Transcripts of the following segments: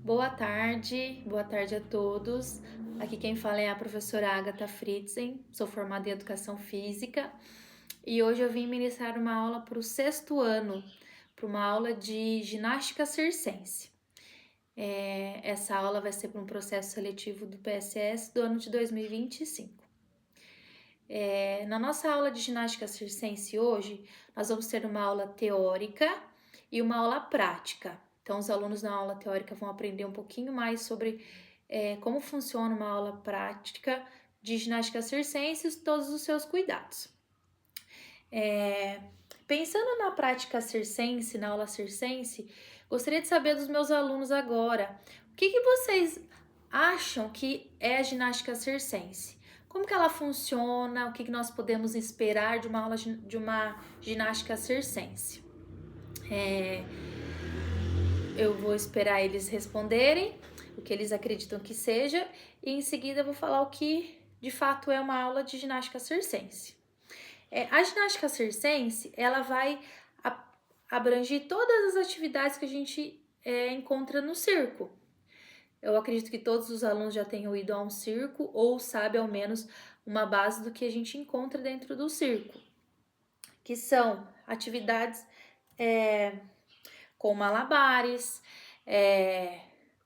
Boa tarde a todos. Aqui quem fala é a professora Agatha Fritzen, sou formada em Educação Física e hoje eu vim ministrar uma aula para o sexto ano, para uma aula de ginástica circense. Essa aula vai ser para um processo seletivo do PSS do ano de 2025. Na nossa aula de ginástica circense hoje, nós vamos ter uma aula teórica e uma aula prática. Então, os alunos na aula teórica vão aprender um pouquinho mais sobre como funciona uma aula prática de ginástica circense e todos os seus cuidados. Pensando na prática circense, na aula circense, gostaria de saber dos meus alunos agora, o que vocês acham que é a ginástica circense? Como que ela funciona? O que nós podemos esperar de uma aula de uma ginástica circense? Eu vou esperar eles responderem o que eles acreditam que seja e em seguida eu vou falar o que de fato é uma aula de ginástica circense. A ginástica circense, ela vai abranger todas as atividades que a gente encontra no circo. Eu acredito que todos os alunos já tenham ido a um circo ou sabem ao menos uma base do que a gente encontra dentro do circo, que são atividades com malabares,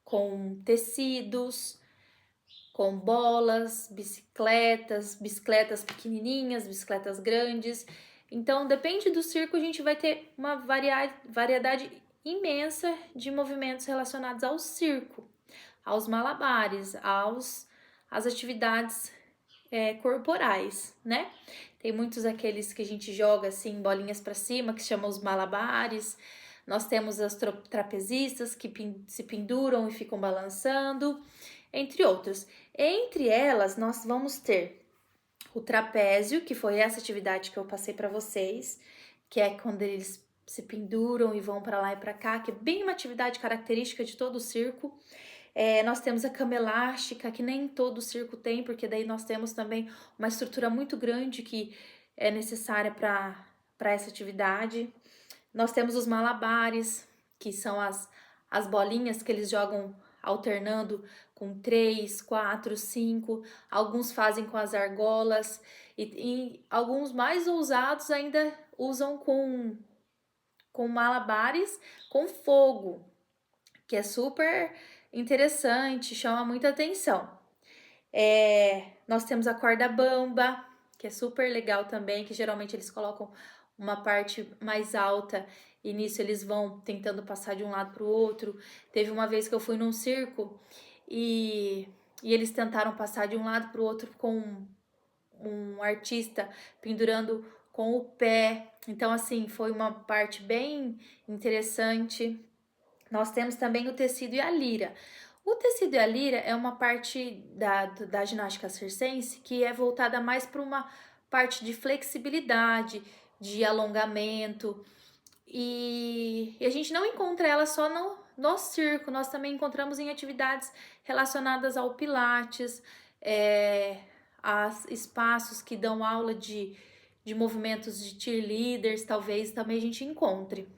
com tecidos, com bolas, bicicletas pequenininhas, bicicletas grandes. Então, depende do circo, a gente vai ter uma variedade imensa de movimentos relacionados ao circo, aos malabares, às atividades corporais, né? Tem muitos aqueles que a gente joga assim, bolinhas para cima, que se chamam os malabares. Nós temos as trapezistas que se penduram e ficam balançando, entre outros. Entre elas, nós vamos ter o trapézio, que foi essa atividade que eu passei para vocês, que é quando eles se penduram e vão para lá e para cá, que é bem uma atividade característica de todo o circo. Nós temos a cama elástica, que nem todo circo tem, porque daí nós temos também uma estrutura muito grande que é necessária para essa atividade. Nós temos os malabares, que são as bolinhas que eles jogam alternando com 3, 4, 5. Alguns fazem com as argolas e alguns mais ousados ainda usam com malabares com fogo, que é super interessante, chama muita atenção. Nós temos a corda bamba, que é super legal também, que geralmente eles colocam uma parte mais alta e nisso eles vão tentando passar de um lado para o outro. Teve uma vez que eu fui num circo e eles tentaram passar de um lado para o outro com um artista pendurando com o pé. Então, assim, foi uma parte bem interessante. Nós temos também o tecido e a lira. O tecido e a lira é uma parte da ginástica circense que é voltada mais para uma parte de flexibilidade, de alongamento. E a gente não encontra ela só no circo, nós também encontramos em atividades relacionadas ao pilates, a espaços que dão aula de movimentos de cheerleaders, talvez também a gente encontre.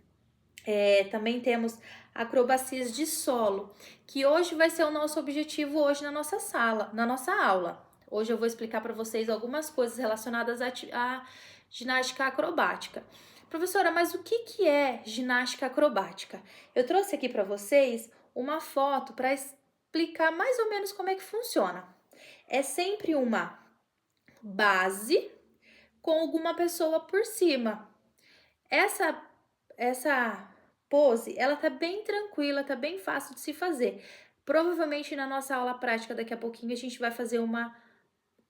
Também temos acrobacias de solo, que hoje vai ser o nosso objetivo hoje na nossa aula. Hoje eu vou explicar para vocês algumas coisas relacionadas à ginástica acrobática. Professora, mas o que é ginástica acrobática? Eu trouxe aqui para vocês uma foto para explicar mais ou menos como é que funciona. É sempre uma base com alguma pessoa por cima. Essa pose, ela tá bem tranquila, tá bem fácil de se fazer. Provavelmente na nossa aula prática daqui a pouquinho a gente vai fazer uma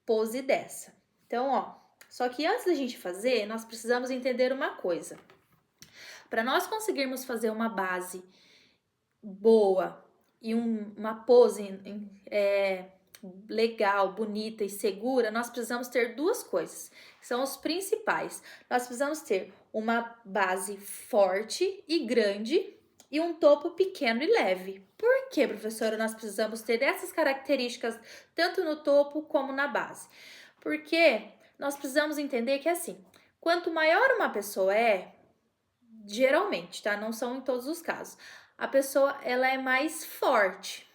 pose dessa. Então, ó, só que antes da gente fazer, nós precisamos entender uma coisa. Para nós conseguirmos fazer uma base boa e uma pose legal, bonita e segura, nós precisamos ter duas coisas, que são os principais. Nós precisamos ter uma base forte e grande e um topo pequeno e leve. Por que, professora, nós precisamos ter essas características tanto no topo como na base? Porque nós precisamos entender que assim, quanto maior uma pessoa geralmente, tá? Não são em todos os casos. a pessoa ela é mais forte.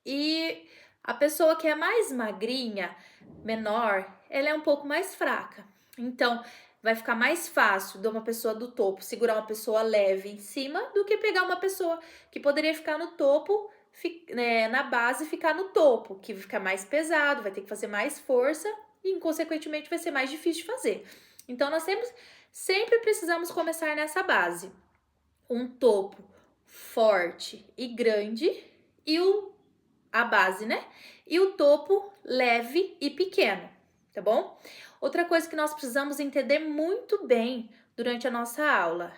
E a pessoa que é mais magrinha, menor, ela é um pouco mais fraca. Então, vai ficar mais fácil de uma pessoa do topo segurar uma pessoa leve em cima do que pegar uma pessoa que poderia ficar no topo, na base, ficar no topo, que fica mais pesado, vai ter que fazer mais força e, consequentemente, vai ser mais difícil de fazer. Então, nós sempre precisamos começar nessa base. Um topo forte e grande e a base, né? E o topo leve e pequeno, tá bom? Outra coisa que nós precisamos entender muito bem durante a nossa aula.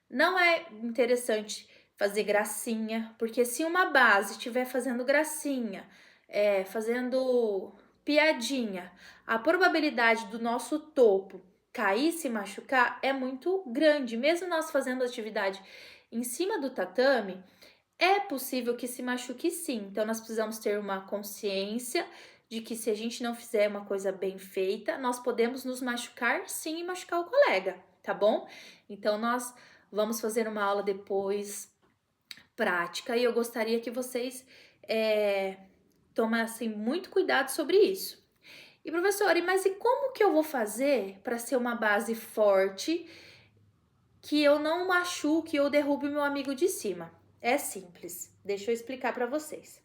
Não é interessante fazer gracinha, porque se uma base estiver fazendo gracinha, fazendo piadinha, a probabilidade do nosso topo cair e se machucar é muito grande. Mesmo nós fazendo atividade em cima do tatame, é possível que se machuque sim. Então, nós precisamos ter uma consciência de que se a gente não fizer uma coisa bem feita, nós podemos nos machucar sim e machucar o colega, tá bom? Então, nós vamos fazer uma aula depois prática e eu gostaria que vocês tomassem muito cuidado sobre isso. E professora, mas e como que eu vou fazer para ser uma base forte que eu não machuque ou derrube meu amigo de cima? É simples, deixa eu explicar para vocês.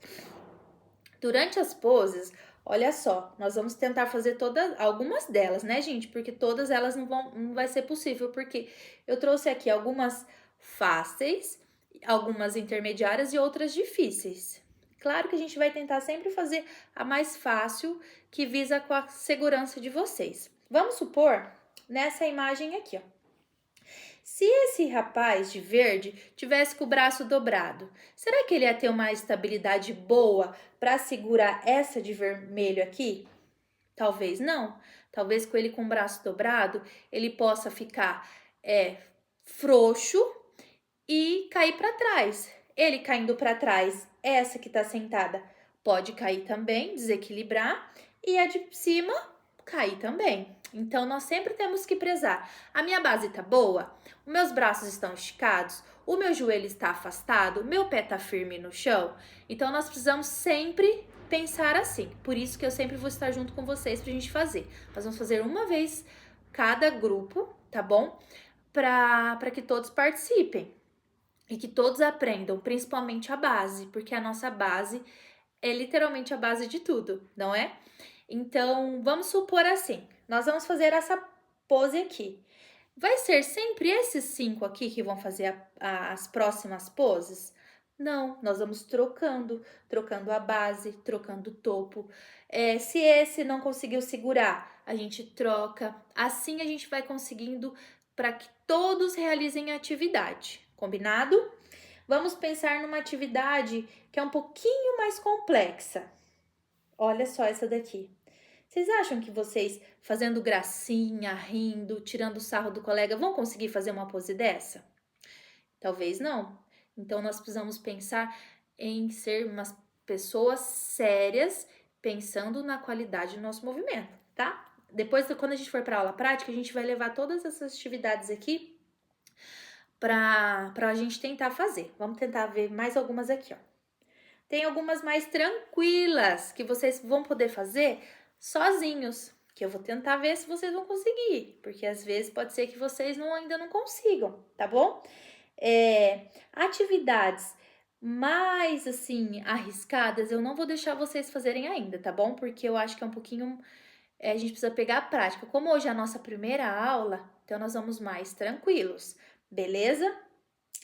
Durante as poses, olha só, nós vamos tentar fazer algumas delas, né, gente? Porque todas elas não vai ser possível, porque eu trouxe aqui algumas fáceis, algumas intermediárias e outras difíceis. Claro que a gente vai tentar sempre fazer a mais fácil, que visa com a segurança de vocês. Vamos supor, nessa imagem aqui, ó. Se esse rapaz de verde tivesse com o braço dobrado, será que ele ia ter uma estabilidade boa para segurar essa de vermelho aqui? Talvez não. Talvez com ele com o braço dobrado, ele possa ficar frouxo e cair para trás. Ele caindo para trás, essa que está sentada pode cair também, desequilibrar, e a de cima cair também. Então, nós sempre temos que prezar. A minha base tá boa? Os meus braços estão esticados? O meu joelho está afastado? Meu pé tá firme no chão? Então, nós precisamos sempre pensar assim. Por isso que eu sempre vou estar junto com vocês pra gente fazer. Nós vamos fazer uma vez cada grupo, tá bom? Para que todos participem e que todos aprendam, principalmente a base, porque a nossa base é literalmente a base de tudo, não é? Então, vamos supor assim, nós vamos fazer essa pose aqui. Vai ser sempre esses 5 aqui que vão fazer as próximas poses? Não, nós vamos trocando a base, trocando o topo. Se esse não conseguiu segurar, a gente troca. Assim a gente vai conseguindo para que todos realizem a atividade, combinado? Vamos pensar numa atividade que é um pouquinho mais complexa. Olha só essa daqui. Vocês acham que vocês, fazendo gracinha, rindo, tirando sarro do colega, vão conseguir fazer uma pose dessa? Talvez não. Então, nós precisamos pensar em ser umas pessoas sérias, pensando na qualidade do nosso movimento, tá? Depois, quando a gente for para aula prática, a gente vai levar todas essas atividades aqui para a gente tentar fazer. Vamos tentar ver mais algumas aqui, ó. Tem algumas mais tranquilas que vocês vão poder fazer sozinhos, que eu vou tentar ver se vocês vão conseguir, porque às vezes pode ser que vocês ainda não consigam, tá bom? Atividades mais assim arriscadas eu não vou deixar vocês fazerem ainda, tá bom? Porque eu acho que é um pouquinho a gente precisa pegar a prática. Como hoje é a nossa primeira aula, então nós vamos mais tranquilos, beleza?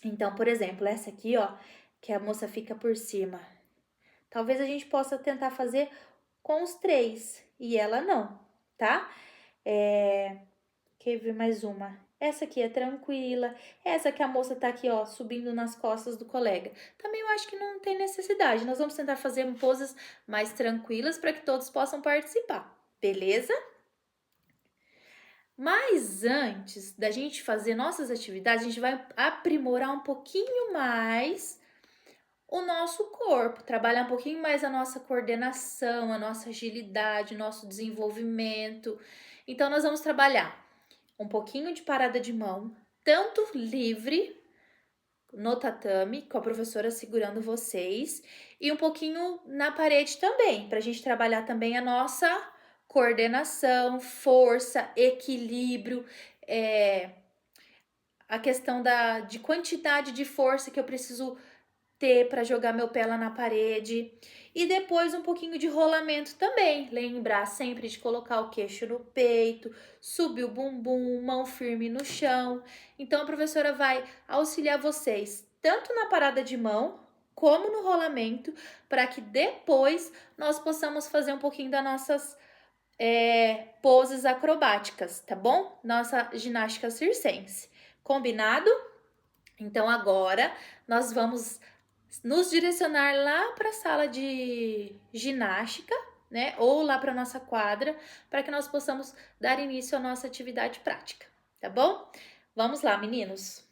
Então, por exemplo, essa aqui, ó, que a moça fica por cima. Talvez a gente possa tentar fazer com os 3 e ela não, tá? Quer ver mais uma? Essa aqui é tranquila. Essa que a moça tá aqui, ó, subindo nas costas do colega. Também eu acho que não tem necessidade. Nós vamos tentar fazer poses mais tranquilas para que todos possam participar, beleza? Mas antes da gente fazer nossas atividades, a gente vai aprimorar um pouquinho mais o nosso corpo, trabalhar um pouquinho mais a nossa coordenação, a nossa agilidade, o nosso desenvolvimento. Então, nós vamos trabalhar um pouquinho de parada de mão, tanto livre, no tatame, com a professora segurando vocês, e um pouquinho na parede também, para a gente trabalhar também a nossa coordenação, força, equilíbrio, a questão de quantidade de força que eu preciso ter para jogar meu pé lá na parede. E depois um pouquinho de rolamento também. Lembrar sempre de colocar o queixo no peito, subir o bumbum, mão firme no chão. Então a professora vai auxiliar vocês tanto na parada de mão como no rolamento, para que depois nós possamos fazer um pouquinho das nossas poses acrobáticas, tá bom? Nossa ginástica circense. Combinado? Então agora nós vamos nos direcionar lá para a sala de ginástica, né? Ou lá para nossa quadra, para que nós possamos dar início à nossa atividade prática, tá bom? Vamos lá, meninos.